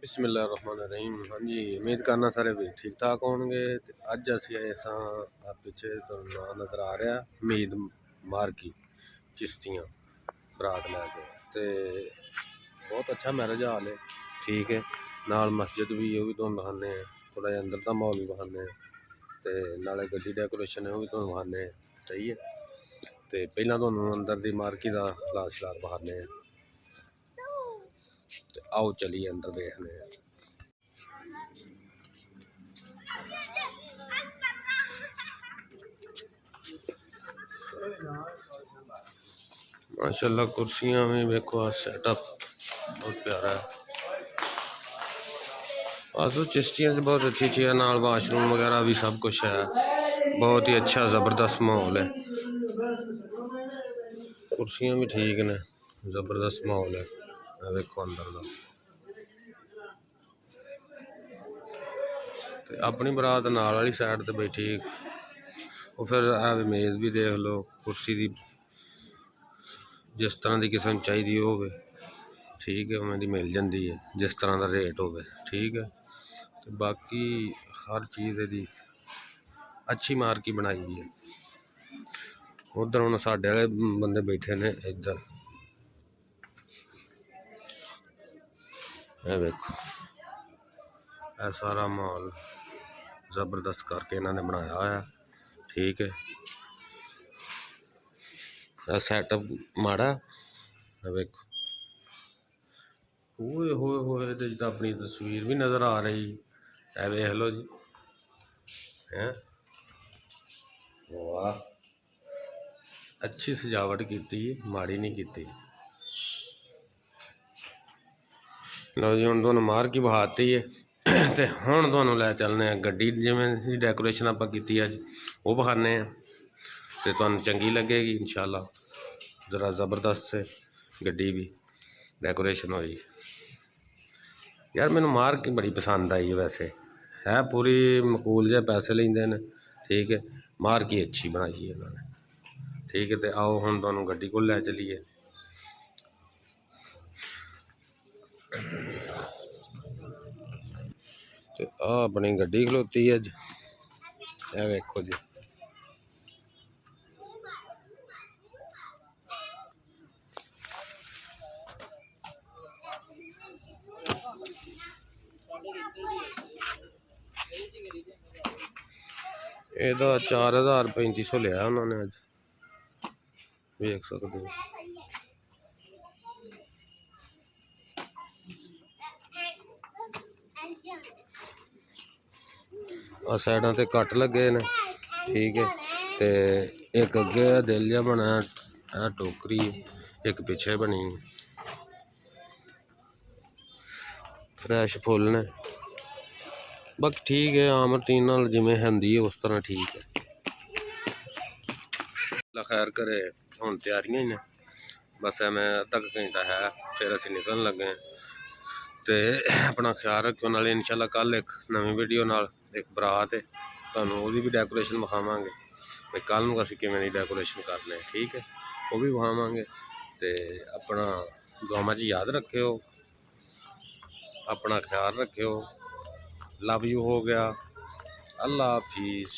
बिस्मिल्लाहिर्रहमानिर्रहीम। हाँ जी, उम्मीद करना सारे भी ठीक ठाक होंगे। अज असी आए पिछे तो नज़र आ रहा मीद मार्की चिश्तियाँ बरात लैके ते बहुत अच्छा मैरिज हाल है। ठीक है, नाल मस्जिद भी है, भी तुहानू दिखाने हैं। थोड़ा जिहा अंदर का माहौल भी दिखाने तो नाले गड्डी डेकोरेशन है, वो भी तुहानू दिखाने। सही है, तो पहला तुहानू अंदर की मार्की का लाश शार दिखाने। आओ चलिए अंदर देखने हैं। माशाल्लाह कुर्सियां भी देखो, सेटअप बहुत प्यारा है। आसो चिश्तियां से बहुत अच्छी चीज़ है, नाल वाशरूम वगैरह भी सब कुछ है। बहुत ही अच्छा ज़बरदस्त माहौल है। कुर्सियां भी ठीक ने, ज़बरदस्त माहौल है। देखो अंदर का अपनी बरात नाल वाली साइड ते बैठी, वो फिर मेज़ भी देख लो, कुर्सी की जिस तरह की किस्म चाहिए हो, ठीक है, उन्हें मिल जाती है, जिस तरह का रेट हो। ठीक है, तो बाकी हर चीज़ यदी अच्छी मार्की बनाई हुई है। उधर हम साढ़े वाले बंदे बैठे ने, इधर देखो यह सारा माहौल जबरदस्त करके इन्होंने बनाया है। ठीक है, सैटअप माड़ा देखो, होए तो अपनी तस्वीर भी नज़र आ रही है। देख लो जी, हैं वाह, अच्छी सजावट की, माड़ी नहीं की। लो जी, हम तुहानू मार्की बहाती है तो हुण तुहानू लै चलने गड्डी जिवें डेकोरेशन आपां कीती अज वो विखाने तो तुहानू चंगी लगेगी इंशाअल्लाह। जरा ज़बरदस्त से गड्डी भी डेकोरेशन हुई यार, मैनू मार्की बड़ी पसंद आई है। वैसे है पूरी मकूल जे पैसे लेंदे ने। ठीक है, मार्की अच्छी बनाई है इन्होंने। ठीक है, तो आओ हुण तुहानू गड्डी कोल लै चलीए। तो अपनी गड्डी खलोती अज, यह वेखो जी। ਇਹਦਾ 4000-3500 लिया उन्होंने अज, देख सकते हो। साइडा ते कट लगे ने। ठीक है, तो एक अगे दिल जहा बना टोकरी, एक पिछे बनी फ्रैश फुल ने। बाकी ठीक है, आम रूटीन नाल जिवें होंदी है उस तरह ठीक है। खैर करे, हुण तैयारियां ही ने, बस मैं अद्धा घंटा है फिर असीं निकलन लगे। तो अपना ख्याल रखियो, नाले इंशाल्लाह कल एक नवी वीडियो नाल एक बरात है, तुहानू वो भी डेकोरेशन विखावांगे भाई कल नूं असीं किवें दी डेकोरेशन करने। ठीक है, वो भी विखावांगे। तो अपना दुआवां च याद रखियो, अपना ख्याल रखियो। लव यू हो गया, अल्लाह हाफिज़।